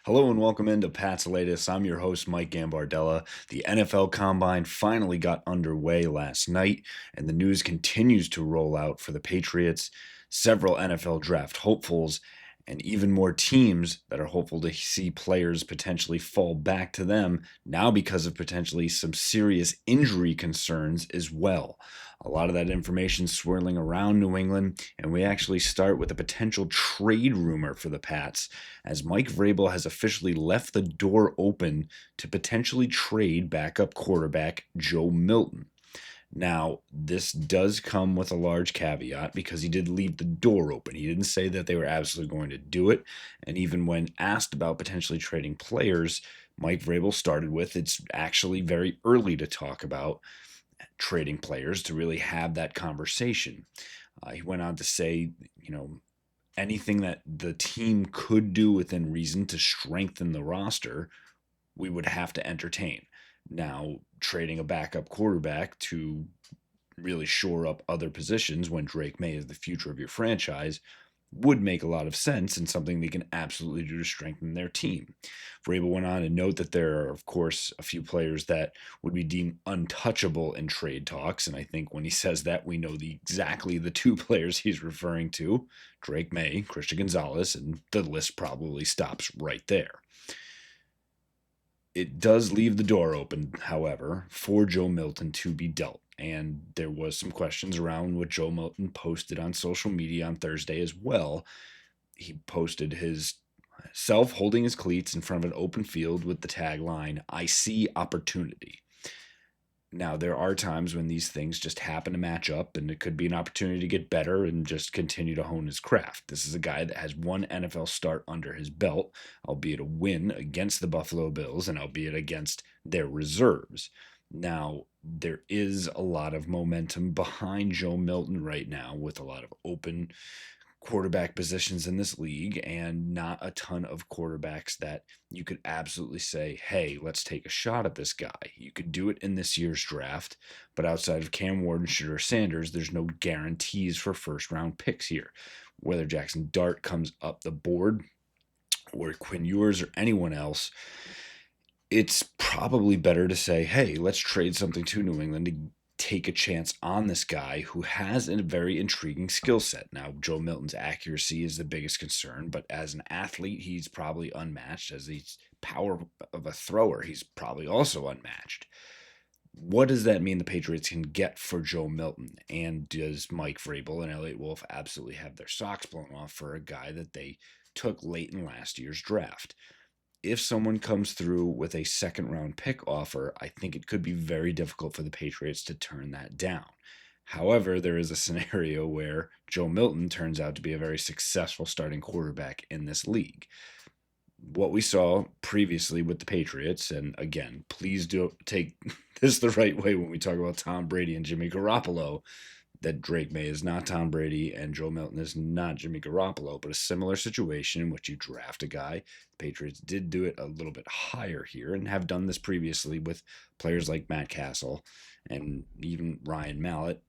Hello and welcome into Pat's Latest. I'm your host, Mike Gambardella. The NFL Combine finally got underway last night, and the news continues to roll out for the Patriots, several NFL draft hopefuls, and even more teams that are hopeful to see players potentially fall back to them now because of potentially some serious injury concerns as well. A lot of that information swirling around New England, and we actually start with a potential trade rumor for the Pats as Mike Vrabel has officially left the door open to potentially trade backup quarterback Joe Milton. Now, this does come with a large caveat because he did leave the door open. He didn't say that they were absolutely going to do it. And even when asked about potentially trading players, Mike Vrabel started with it's actually very early to talk about trading players to really have that conversation. He went on to say, anything that the team could do within reason to strengthen the roster, we would have to entertain. Now, trading a backup quarterback to really shore up other positions when Drake May is the future of your franchise would make a lot of sense and something they can absolutely do to strengthen their team. Vrabel went on to note that there are, of course, a few players that would be deemed untouchable in trade talks. And I think when he says that, we know exactly the two players he's referring to, Drake May, Christian Gonzalez, and the list probably stops right there. It does leave the door open, however, for Joe Milton to be dealt. And there was some questions around what Joe Milton posted on social media on Thursday as well. He posted his self holding his cleats in front of an open field with the tagline, "I see opportunity." Now, there are times when these things just happen to match up, and it could be an opportunity to get better and just continue to hone his craft. This is a guy that has one NFL start under his belt, albeit a win against the Buffalo Bills and albeit against their reserves. Now, there is a lot of momentum behind Joe Milton right now with a lot of open quarterback positions in this league and not a ton of quarterbacks that you could absolutely say, hey, let's take a shot at this guy. You could do it in this year's draft, but outside of Cam Ward and Shedeur Sanders, there's no guarantees for first round picks here. Whether Jackson Dart comes up the board or Quinn Ewers or anyone else, it's probably better to say, hey, let's trade something to New England to take a chance on this guy who has a very intriguing skill set. Now, Joe Milton's accuracy is the biggest concern, but as an athlete, he's probably unmatched. As he's power of a thrower, he's probably also unmatched. What does that mean the Patriots can get for Joe Milton? And does Mike Vrabel and Elliott Wolf absolutely have their socks blown off for a guy that they took late in last year's draft? If someone comes through with a second round pick offer, I think it could be very difficult for the Patriots to turn that down. However, there is a scenario where Joe Milton turns out to be a very successful starting quarterback in this league. What we saw previously with the Patriots, and again, please do take this the right way when we talk about Tom Brady and Jimmy Garoppolo, that Drake May is not Tom Brady and Joe Milton is not Jimmy Garoppolo, but a similar situation in which you draft a guy. The Patriots did do it a little bit higher here and have done this previously with players like Matt Castle and even Ryan Mallett.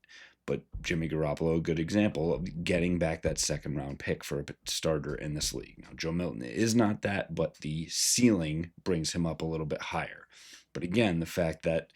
But Jimmy Garoppolo, a good example of getting back that second round pick for a starter in this league. Now, Joe Milton is not that, but the ceiling brings him up a little bit higher. But again, the fact that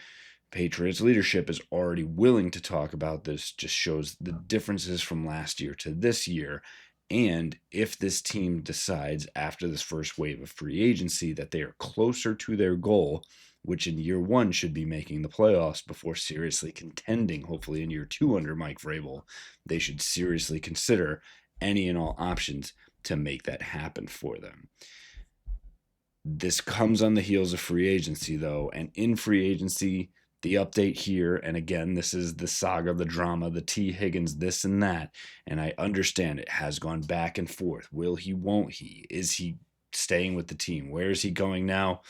Patriots leadership is already willing to talk about this just shows the differences from last year to this year. And if this team decides after this first wave of free agency that they are closer to their goal, which in year one should be making the playoffs before seriously contending, hopefully in year two under Mike Vrabel, they should seriously consider any and all options to make that happen for them. This comes on the heels of free agency, though, and in free agency, the update here, and again, this is the saga, the drama, the T. Higgins, this and that, and I understand it has gone back and forth. Will he, won't he? Is he staying with the team? Where is he going now?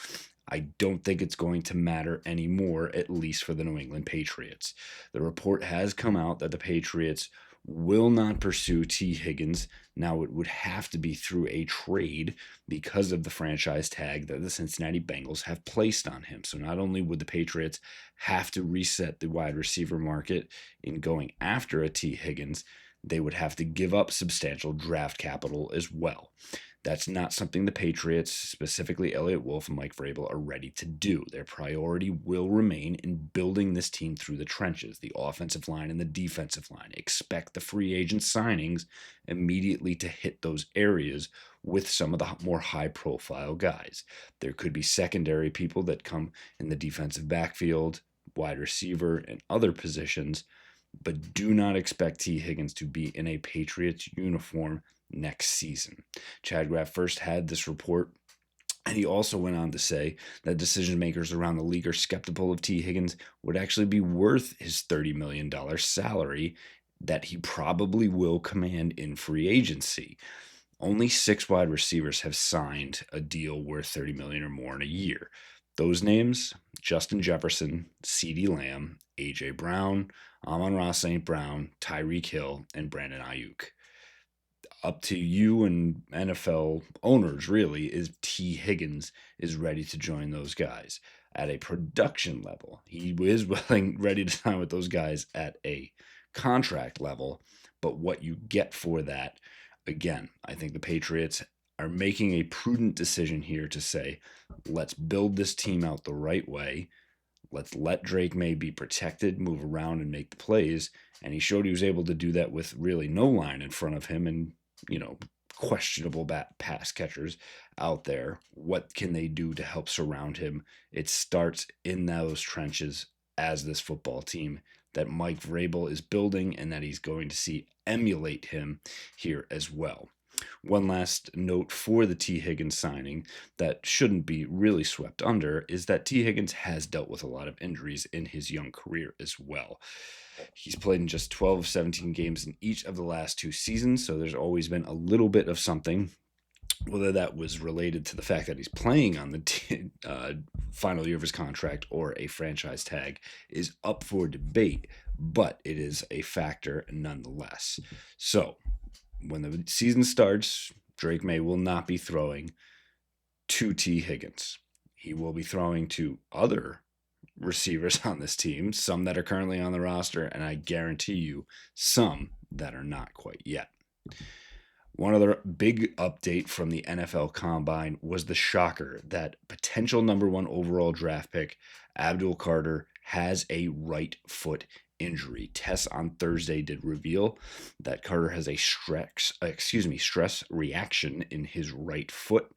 I don't think it's going to matter anymore, at least for the New England Patriots. The report has come out that the Patriots will not pursue T. Higgins. Now, it would have to be through a trade because of the franchise tag that the Cincinnati Bengals have placed on him. So not only would the Patriots have to reset the wide receiver market in going after a T. Higgins, they would have to give up substantial draft capital as well. That's not something the Patriots, specifically Elliott Wolf and Mike Vrabel, are ready to do. Their priority will remain in building this team through the trenches, the offensive line and the defensive line. Expect the free agent signings immediately to hit those areas with some of the more high-profile guys. There could be secondary people that come in the defensive backfield, wide receiver, and other positions, but do not expect T. Higgins to be in a Patriots uniform next season. Chad Graff first had this report, and he also went on to say that decision makers around the league are skeptical of T. Higgins would actually be worth his $30 million salary that he probably will command in free agency. Only 6 wide receivers have signed a deal worth $30 million or more in a year. Those names: Justin Jefferson, CeeDee Lamb, A.J. Brown, Amon-Ra St. Brown, Tyreek Hill, and Brandon Ayuk. Up to you and NFL owners, really, is T. Higgins is ready to join those guys at a production level. He is ready to sign with those guys at a contract level, but what you get for that, again, I think the Patriots are making a prudent decision here to say, let's build this team out the right way. Let's let Drake May be protected, move around, and make the plays. And he showed he was able to do that with really no line in front of him and, questionable pass catchers out there. What can they do to help surround him? It starts in those trenches as this football team that Mike Vrabel is building and that he's going to see emulate him here as well. One last note for the T. Higgins signing that shouldn't be really swept under is that T. Higgins has dealt with a lot of injuries in his young career as well. He's played in just 12 of 17 games in each of the last 2 seasons, so there's always been a little bit of something. Whether that was related to the fact that he's playing on the final year of his contract or a franchise tag is up for debate, but it is a factor nonetheless. So, when the season starts, Drake May will not be throwing to T. Higgins. He will be throwing to other receivers on this team, some that are currently on the roster, and I guarantee you some that are not quite yet. One other big update from the NFL Combine was the shocker that potential number 1 overall draft pick Abdul Carter has a right foot injury. Tests on Thursday did reveal that Carter has a stress reaction in his right foot.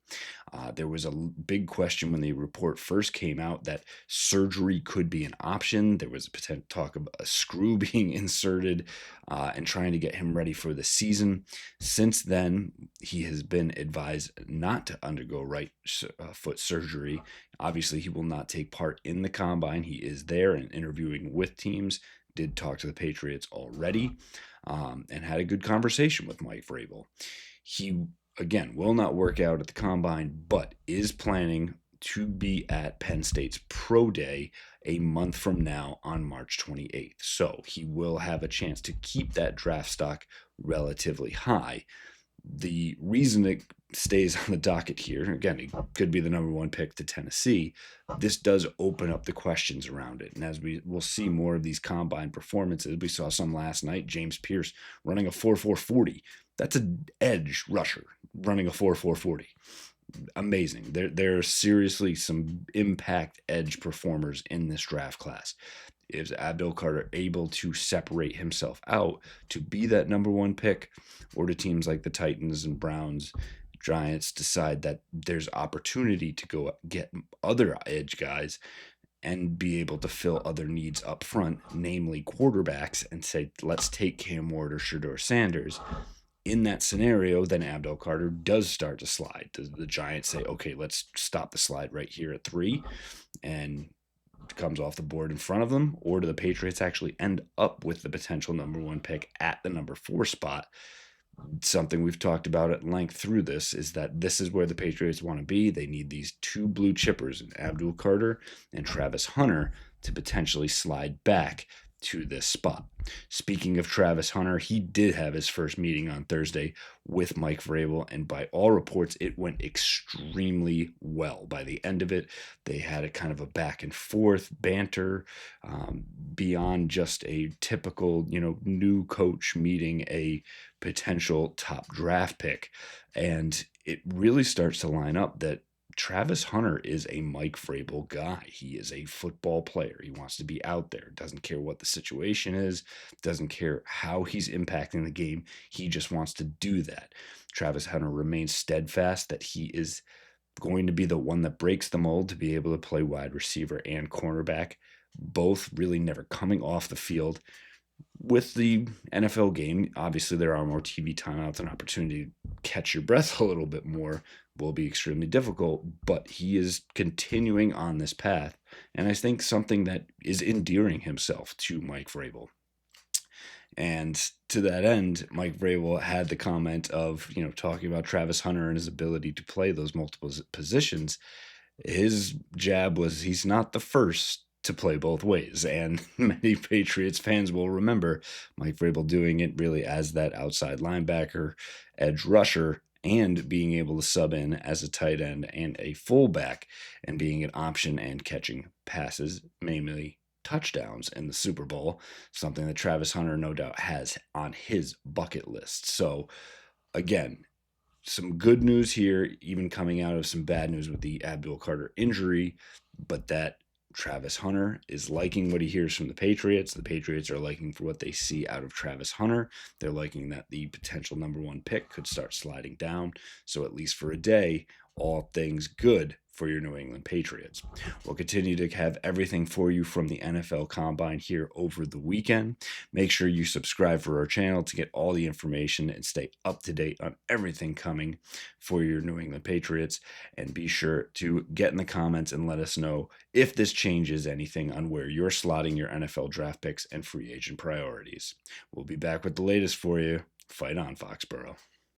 There was a big question when the report first came out that surgery could be an option. There was a potential talk of a screw being inserted and trying to get him ready for the season. Since then, he has been advised not to undergo right foot surgery. Obviously, he will not take part in the Combine. He is there and interviewing with teams. Did talk to the Patriots already and had a good conversation with Mike Vrabel. He, again, will not work out at the Combine, but is planning to be at Penn State's Pro Day a month from now on March 28th. So he will have a chance to keep that draft stock relatively high. The reason it stays on the docket here, again, it could be the number 1 pick to Tennessee. This does open up the questions around it. And as we'll see more of these combine performances, we saw some last night, James Pierce running a 4.440. That's an edge rusher running a 4.440. Amazing. There are seriously some impact edge performers in this draft class. Is Abdul Carter able to separate himself out to be that number 1 pick, or do teams like the Titans and Browns, Giants decide that there's opportunity to go get other edge guys and be able to fill other needs up front, namely quarterbacks, and say, let's take Cam Ward or Shedeur Sanders? In that scenario, then Abdul Carter does start to slide. Does the Giants say, okay, let's stop the slide right here at 3 and comes off the board in front of them? Or do the Patriots actually end up with the potential number 1 pick at the number 4 spot? Something we've talked about at length through this is that this is where the Patriots want to be. They need these 2 blue chippers, Abdul Carter and Travis Hunter, to potentially slide back to this spot. Speaking of Travis Hunter, he did have his first meeting on Thursday with Mike Vrabel, and by all reports, it went extremely well. By the end of it, they had a kind of a back and forth banter, beyond just a typical, new coach meeting a potential top draft pick. And it really starts to line up that Travis Hunter is a Mike Vrabel guy. He is a football player. He wants to be out there. Doesn't care what the situation is. Doesn't care how he's impacting the game. He just wants to do that. Travis Hunter remains steadfast that he is going to be the one that breaks the mold to be able to play wide receiver and cornerback, both really never coming off the field. With the NFL game, obviously there are more TV timeouts and opportunity to catch your breath a little bit more will be extremely difficult, but he is continuing on this path, and I think something that is endearing himself to Mike Vrabel. And to that end, Mike Vrabel had the comment of, talking about Travis Hunter and his ability to play those multiple positions. His jab was he's not the first to play both ways. And many Patriots fans will remember Mike Vrabel doing it really as that outside linebacker, edge rusher, and being able to sub in as a tight end and a fullback and being an option and catching passes, mainly touchdowns in the Super Bowl, something that Travis Hunter no doubt has on his bucket list. So again, some good news here, even coming out of some bad news with the Abdul Carter injury, but that Travis Hunter is liking what he hears from the Patriots. The Patriots are liking for what they see out of Travis Hunter. They're liking that the potential number one pick could start sliding down. So at least for a day, all things good for your New England Patriots. We'll continue to have everything for you from the NFL Combine here over the weekend. Make sure you subscribe for our channel to get all the information and stay up to date on everything coming for your New England Patriots. And be sure to get in the comments and let us know if this changes anything on where you're slotting your NFL draft picks and free agent priorities. We'll be back with the latest for you. Fight on, Foxborough.